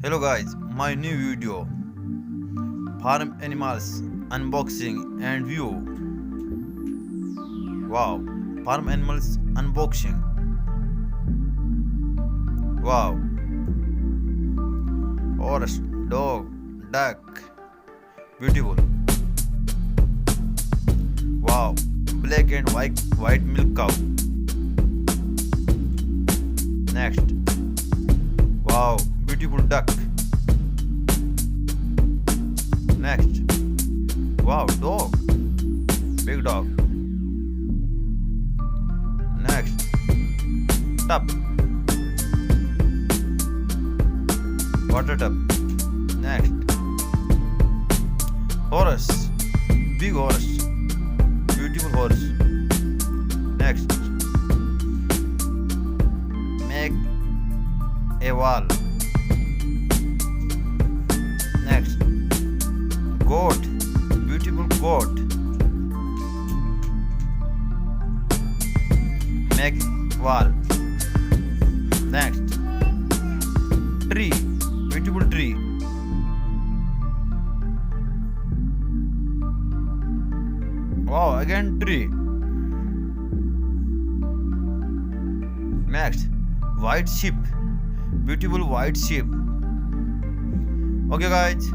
Hello guys, my new video farm animals unboxing and view. Wow, farm animals unboxing. Wow, horse, dog, duck, beautiful. Wow, black and white milk cow. Next, wow, beautiful duck. Next, wow, dog, big dog. Next, tub, water tub. Next, horse, big horse, beautiful horse. Next, make a wall. Next, goat, beautiful goat. Make wall. Next, tree, beautiful tree. Wow, again tree. Next, white sheep, beautiful white sheep. Okay guys,